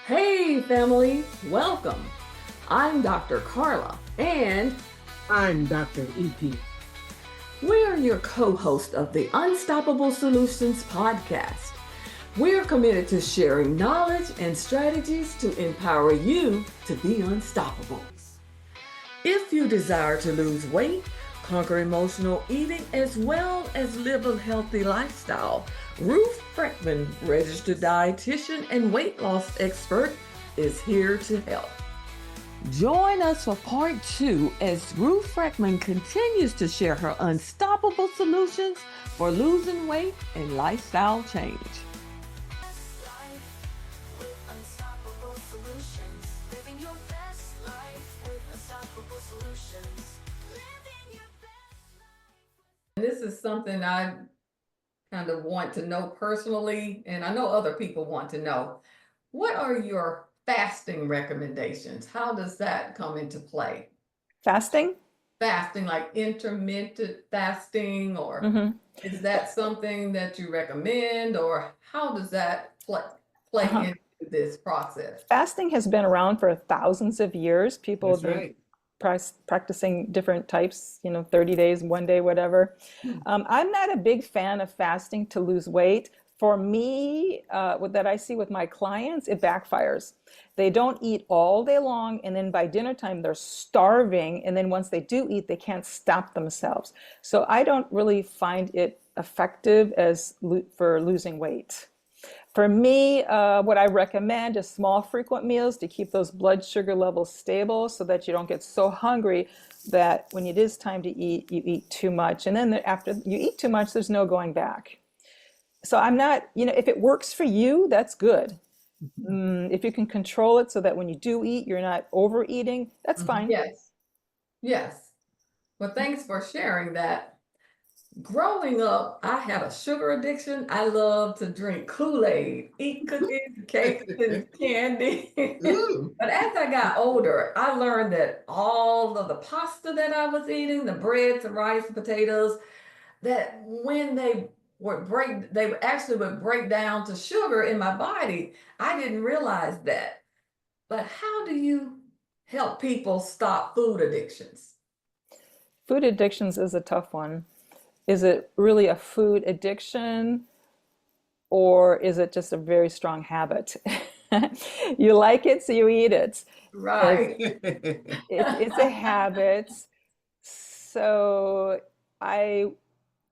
Hey family, welcome. I'm Dr. Carla and I'm Dr. EP. we're your co-host of the Unstoppable Solutions podcast. We're committed to sharing knowledge and strategies to empower you to be unstoppable. If you desire to lose weight, conquer emotional eating, as well as live a healthy lifestyle, Ruth Frechman, registered dietitian and weight loss expert, is here to help. Join us for part 2 as Ruth Frechman continues to share her unstoppable solutions for losing weight and lifestyle change. This is something I kind of want to know personally, and I know other people want to know. What are your fasting recommendations? How does that come into play? Fasting? Fasting, like intermittent fasting, or is that something that you recommend, or how does that play into this process? Fasting has been around for thousands of years. People have That's been right. practicing different types, 30 days, one day, whatever. I'm not a big fan of fasting to lose weight. For me, what that I see with my clients, it backfires. They don't eat all day long, and then by dinner time, they're starving. And then once they do eat, they can't stop themselves. So I don't really find it effective for losing weight. For me, what I recommend is small, frequent meals to keep those blood sugar levels stable so that you don't get so hungry that when it is time to eat, you eat too much. And then after you eat too much, there's no going back. So I'm not, if it works for you, that's good. If you can control it so that when you do eat, you're not overeating, that's fine. Yes. Yes. Well, thanks for sharing that. Growing up, I had a sugar addiction. I loved to drink Kool-Aid, eat cookies, cakes, and candy. Ooh. But as I got older, I learned that all of the pasta that I was eating, the breads, the rice, the potatoes, that when they actually would break down to sugar in my body. I didn't realize that. But how do you help people stop food addictions? Food addictions is a tough one. Is it really a food addiction, or is it just a very strong habit? You like it, so you eat it. Right. It's a habit. So I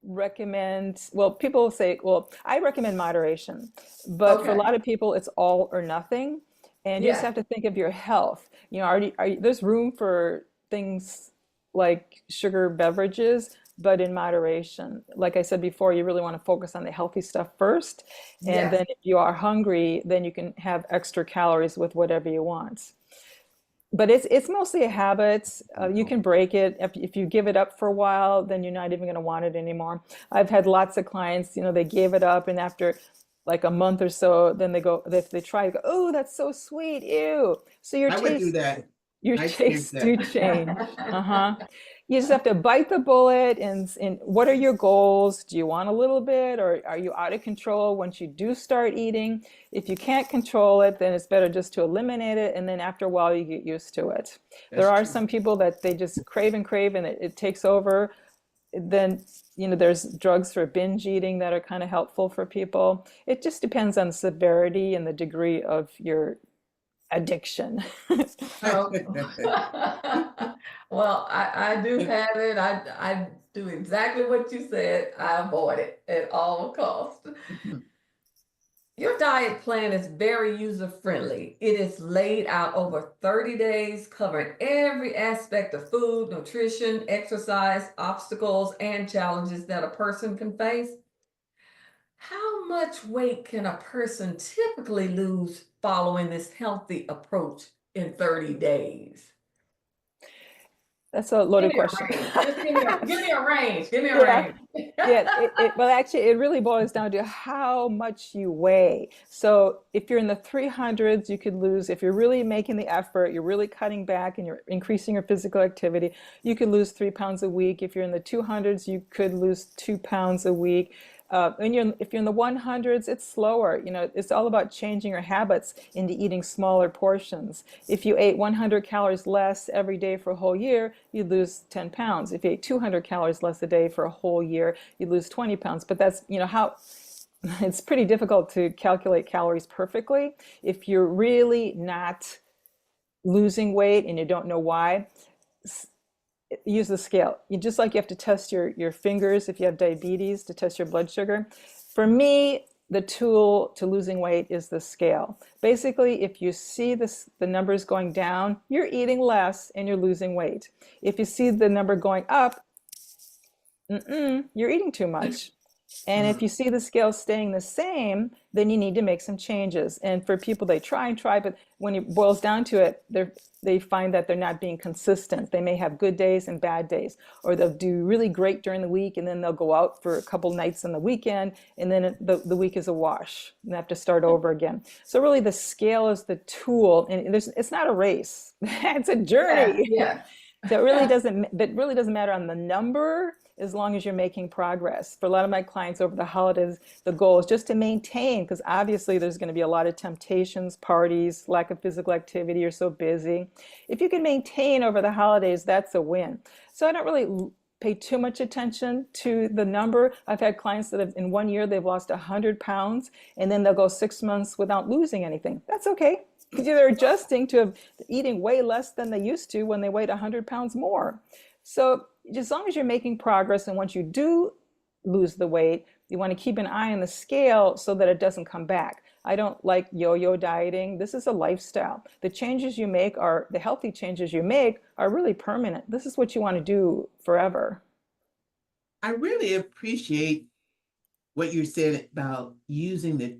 recommend, well, people say, well, I recommend moderation, but for a Okay. lot of people, it's all or nothing. And you just Yeah. have to think of your health. There's room for things like sugar beverages, but in moderation. Like I said before, you really want to focus on the healthy stuff first. And Yes. then if you are hungry, then you can have extra calories with whatever you want. But it's mostly a habit. You can break it. If you give it up for a while, then you're not even going to want it anymore. I've had lots of clients, they gave it up, and after like a month or so, then they try to go, oh, that's so sweet, ew. So I would do that. your I'd change tastes do that. change. You just have to bite the bullet, and what are your goals? Do you want a little bit, or are you out of control once you do start eating? If you can't control it, then it's better just to eliminate it, and then after a while you get used to it. There are That's true. some people that they just crave and crave, and it takes over. Then, there's drugs for binge eating that are kind of helpful for people. It just depends on the severity and the degree of your addiction. Oh. Well, I do have it. I do exactly what you said. I avoid it at all costs. Your diet plan is very user-friendly. It is laid out over 30 days, covering every aspect of food, nutrition, exercise, obstacles, and challenges that a person can face. How much weight can a person typically lose following this healthy approach in 30 days? That's a Give loaded me a question. range. Just give me a range. Give me a Yeah, range. well, actually, it really boils down to how much you weigh. So if you're in the 300s, you could lose, if you're really making the effort, you're really cutting back and you're increasing your physical activity, you could lose 3 pounds a week. If you're in the 200s, you could lose 2 pounds a week. If you're in the 100s, it's slower. It's all about changing your habits into eating smaller portions. If you ate 100 calories less every day for a whole year, you'd lose 10 pounds. If you ate 200 calories less a day for a whole year, you'd lose 20 pounds. But that's, how it's pretty difficult to calculate calories perfectly. If you're really not losing weight and you don't know why, use the scale. Just like you have to test your fingers if you have diabetes to test your blood sugar. For me, the tool to losing weight is the scale. Basically, if you see the numbers going down, you're eating less and you're losing weight. If you see the number going up, you're eating too much. And if you see the scale staying the same, then you need to make some changes. And for people, they try and try, but when it boils down to it, they find that they're not being consistent. They may have good days and bad days, or they'll do really great during the week, and then they'll go out for a couple nights on the weekend, and then the week is a wash, and they have to start over again. So really, the scale is the tool, and it's not a race; it's a journey. Yeah. So it really doesn't matter on the number, as long as you're making progress. For a lot of my clients over the holidays, the goal is just to maintain, because obviously there's going to be a lot of temptations, parties, lack of physical activity, you're so busy. If you can maintain over the holidays, that's a win. So I don't really pay too much attention to the number. I've had clients that in 1 year, they've lost 100 pounds, and then they'll go 6 months without losing anything. That's okay, because they're adjusting to eating way less than they used to when they weighed 100 pounds more. So as long as you're making progress, and once you do lose the weight, you want to keep an eye on the scale so that it doesn't come back. I don't like yo-yo dieting. This is a lifestyle. The healthy changes you make are really permanent. This is what you want to do forever. I really appreciate what you said about using the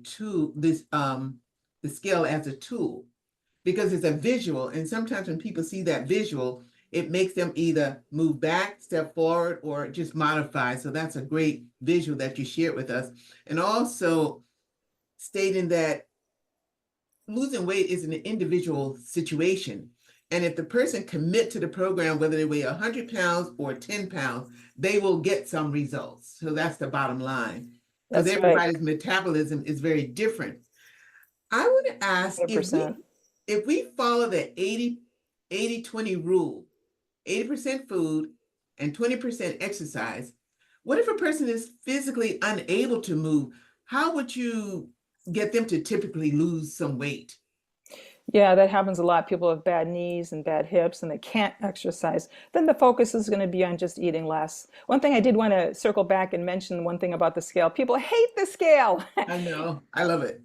scale as a tool, because it's a visual, and sometimes when people see that visual, it makes them either move back, step forward, or just modify. So that's a great visual that you shared with us. And also stating that losing weight is an individual situation. And if the person commit to the program, whether they weigh 100 pounds or 10 pounds, they will get some results. So that's the bottom line. Because everybody's metabolism is very different. I want to ask, if we follow the 80-20 rule, 80% food and 20% exercise, what if a person is physically unable to move? How would you get them to typically lose some weight? Yeah, that happens a lot. People have bad knees and bad hips and they can't exercise. Then the focus is going to be on just eating less. One thing I did want to circle back and mention one thing about the scale. People hate the scale. I know. I love it.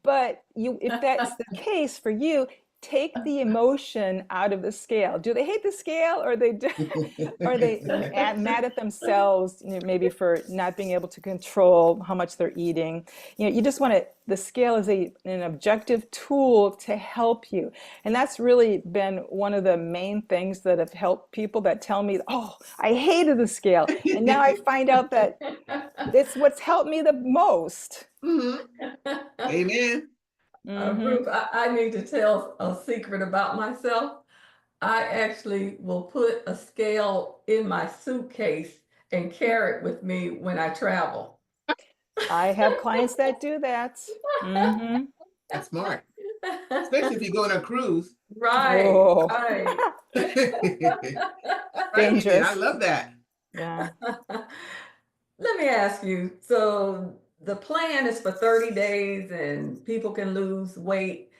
But if that's the case for you, take the emotion out of the scale. Do they hate the scale, or are they mad at themselves, maybe for not being able to control how much they're eating? You just want to. The scale is an objective tool to help you, and that's really been one of the main things that have helped people that tell me, "Oh, I hated the scale," and now I find out that it's what's helped me the most. Mm-hmm. Amen. Ruth, I need to tell a secret about myself. I actually will put a scale in my suitcase and carry it with me when I travel. I have clients that do that. Mm-hmm. That's smart. Especially if you go on a cruise. Right. Oh. Right. Dangerous. I love that. Yeah. Let me ask you, so the plan is for 30 days and people can lose weight.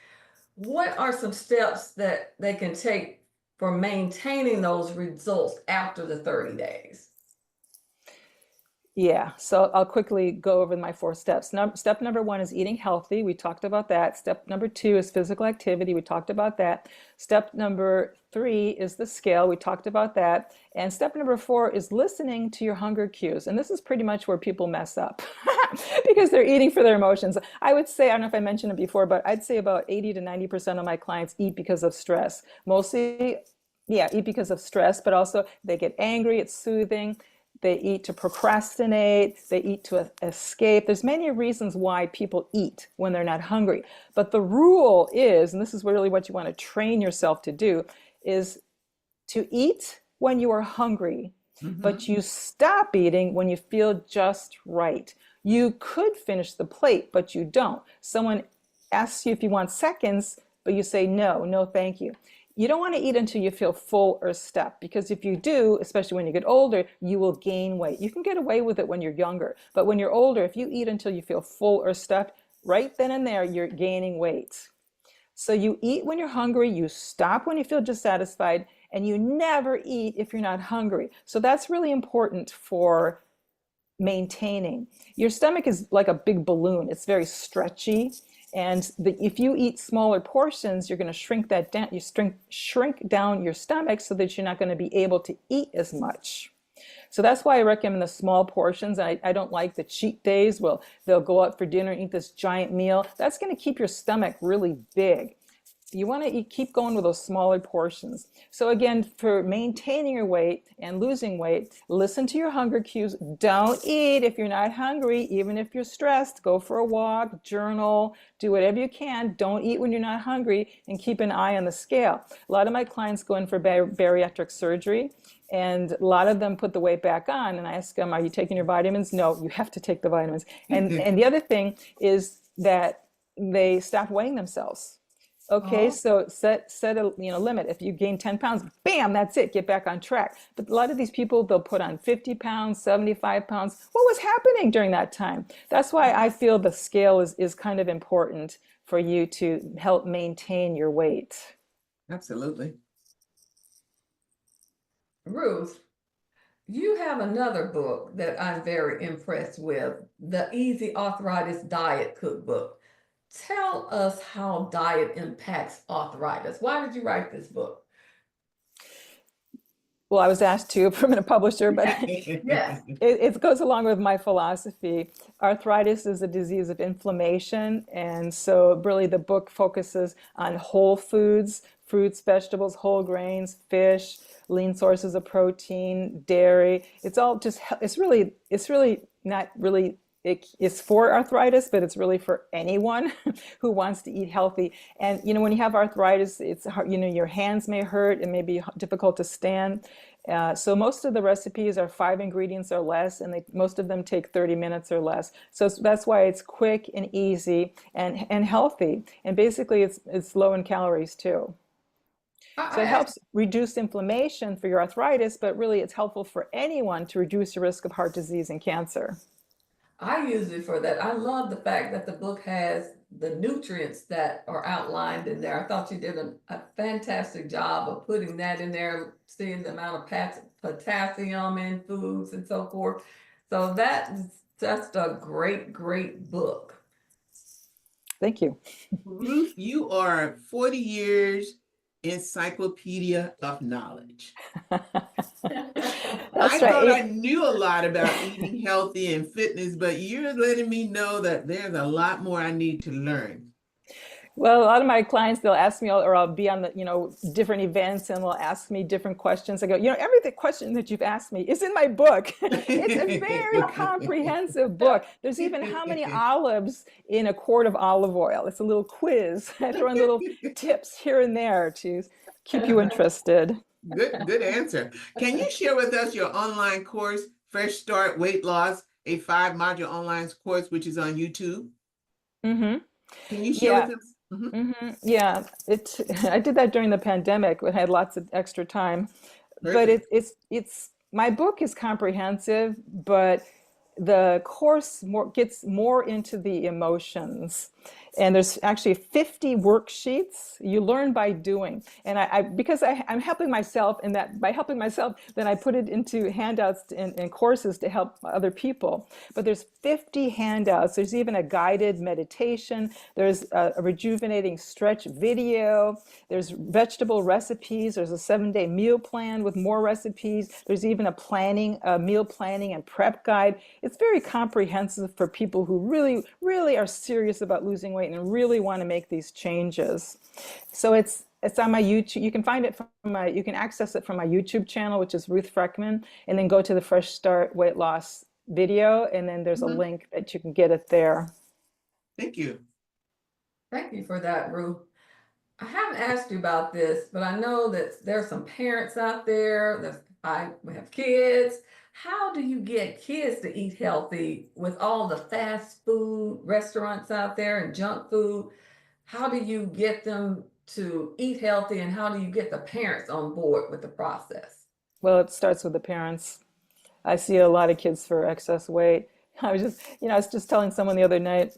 What are some steps that they can take for maintaining those results after the 30 days? Yeah, so I'll quickly go over my 4 steps. Step number 1 is eating healthy. We talked about that. Step number 2 is physical activity. We talked about that. Step number 3 is the scale. We talked about that. And step number 4 is listening to your hunger cues. And this is pretty much where people mess up because they're eating for their emotions. I would say, I don't know if I mentioned it before, but I'd say about 80 to 90% of my clients eat because of stress. Mostly, eat because of stress, but also they get angry. It's soothing. They eat to procrastinate, they eat to escape. There's many reasons why people eat when they're not hungry. But the rule is, and this is really what you want to train yourself to do, is to eat when you are hungry but you stop eating when you feel just right. You could finish the plate, but you don't. Someone asks you if you want seconds, but you say no, no, thank you. You don't want to eat until you feel full or stuffed, because if you do, especially when you get older, you will gain weight. You can get away with it when you're younger, but when you're older, if you eat until you feel full or stuffed, right then and there, you're gaining weight. So you eat when you're hungry, you stop when you feel dissatisfied, and you never eat if you're not hungry. So that's really important for maintaining. Your stomach is like a big balloon. It's very stretchy. And if you eat smaller portions, you're going to shrink that down. You shrink down your stomach so that you're not going to be able to eat as much. So that's why I recommend the small portions. I don't like the cheat days. Well, they'll go out for dinner and eat this giant meal. That's going to keep your stomach really big. You want to keep going with those smaller portions. So again, for maintaining your weight and losing weight, listen to your hunger cues. Don't eat if you're not hungry, even if you're stressed. Go for a walk, journal, do whatever you can. Don't eat when you're not hungry, and keep an eye on the scale. A lot of my clients go in for bariatric surgery, and a lot of them put the weight back on, and I ask them, are you taking your vitamins? No, you have to take the vitamins. And the other thing is that they stop weighing themselves. Okay, so set a limit. If you gain 10 pounds, bam, that's it. Get back on track. But a lot of these people, they'll put on 50 pounds, 75 pounds. What was happening during that time? That's why I feel the scale is kind of important for you to help maintain your weight. Absolutely. Ruth, you have another book that I'm very impressed with, the Easy Arthritis Diet Cookbook. Tell us how diet impacts arthritis. Why did you write this book? Well, I was asked to from a publisher, but Yes. it goes along with my philosophy. Arthritis is a disease of inflammation, and so really the book focuses on whole foods, fruits, vegetables, whole grains, fish, lean sources of protein, dairy. It's all just, it's really not really, it's for arthritis, but it's really for anyone who wants to eat healthy. And when you have arthritis, it's hard, your hands may hurt, it may be difficult to stand. So most of the recipes are 5 ingredients or less, and most of them take 30 minutes or less. So that's why it's quick and easy and healthy. And basically it's low in calories too. So it helps reduce inflammation for your arthritis, but really it's helpful for anyone to reduce your risk of heart disease and cancer. I use it for that. I love the fact that the book has the nutrients that are outlined in there. I thought you did a fantastic job of putting that in there, seeing the amount of potassium in foods and so forth. So that's just a great, great book. Thank you. Ruth, you are 40 years encyclopedia of knowledge. I thought I knew a lot about eating healthy and fitness, but you're letting me know that there's a lot more I need to learn. Well, a lot of my clients, they'll ask me, or I'll be on the, different events, and they'll ask me different questions. I go, every question that you've asked me is in my book. It's a very comprehensive book. There's even how many olives in a quart of olive oil. It's a little quiz. I throw in little tips here and there to keep you interested. Good answer. Can you share with us your online course, Fresh Start Weight Loss, a 5-module online course, which is on YouTube? Mm-hmm. Can you share with us? Mm-hmm. Yeah, I did that during the pandemic. I had lots of extra time. Perfect. But it's my book is comprehensive, but the course gets more into the emotions. And there's actually 50 worksheets. You learn by doing. And because I'm helping myself, and that by helping myself, then I put it into handouts and courses to help other people. But there's 50 handouts. There's even a guided meditation. There's a rejuvenating stretch video. There's vegetable recipes. There's a 7-day meal plan with more recipes. There's even a meal planning and prep guide. It's very comprehensive for people who really, really are serious about losing weight and really want to make these changes. So it's on my YouTube. You can find it you can access it from my YouTube channel, which is Ruth Frechman, and then go to the Fresh Start Weight Loss video, and then there's a link that you can get it there. Thank you. Thank you for that, Ruth. I haven't asked you about this, but I know that there's some parents out there. we have kids. How do you get kids to eat healthy with all the fast food restaurants out there and junk food? How do you get them to eat healthy, and how do you get the parents on board with the process? Well, it starts with the parents. I see a lot of kids for excess weight. I was just telling someone the other night,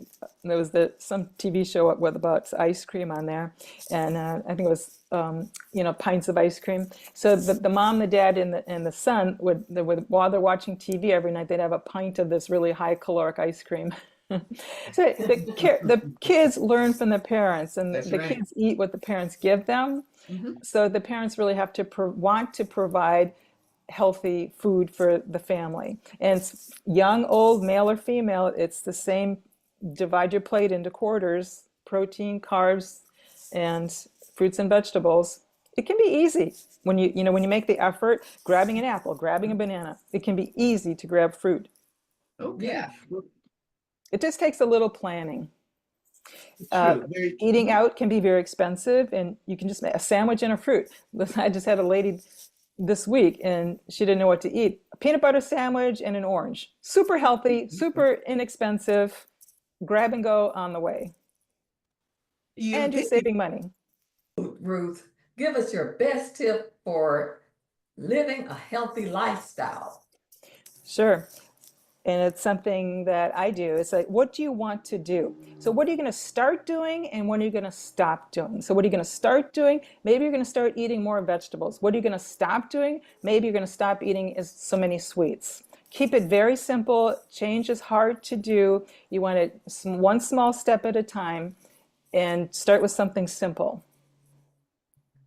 there was some TV show with about ice cream on there, and I think it was, pints of ice cream. So the mom, the dad, and the son while they're watching TV every night, they'd have a pint of this really high caloric ice cream. So the kids learn from the parents, and That's the right. kids eat what the parents give them. Mhm. So the parents really have to want to provide healthy food for the family. And it's young, old, male or female, it's the same. Divide your plate into quarters: protein, carbs, and fruits and vegetables. It can be easy when when you make the effort, grabbing an apple, grabbing a banana. It can be easy to grab fruit. Okay. Yeah. Well, It just takes a little planning. true. Very, Eating out can be very expensive, and you can just make a sandwich and a fruit. I just had a lady this week, and she didn't know what to eat. A peanut butter sandwich and an orange. Super healthy, super inexpensive, grab and go on the way. you And you're did. saving money. Ruth, give us your best tip for living a healthy lifestyle. Sure. And it's something that I do. It's like, what do you want to do? So what are you going to start doing, and when are you going to stop doing? So what are you going to start doing? Maybe you're going to start eating more vegetables. What are you going to stop doing? Maybe you're going to stop eating so many sweets. Keep it very simple. Change is hard to do. You want it one small step at a time, and start with something simple.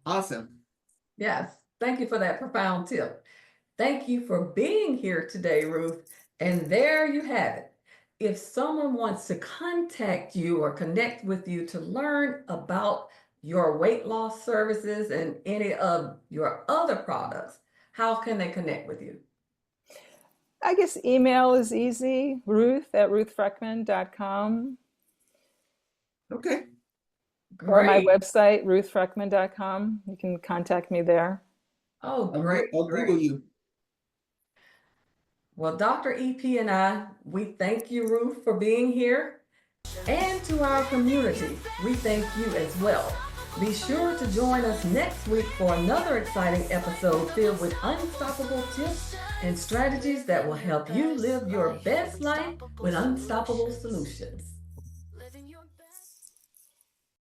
Awesome. Yes, thank you for that profound tip. Thank you for being here today, Ruth. And there you have it. If someone wants to contact you or connect with you to learn about your weight loss services and any of your other products, how can they connect with you? I guess email is easy, ruth@ruthfrechman.com, Okay. or my Great. website, ruthfrechman.com. You can contact me there. Oh, I'll great, Google great. you. Well, Dr. EP and I, we thank you, Ruth, for being here. And to our community, we thank you as well. Be sure to join us next week for another exciting episode filled with unstoppable tips and strategies that will help you live your best life with unstoppable solutions.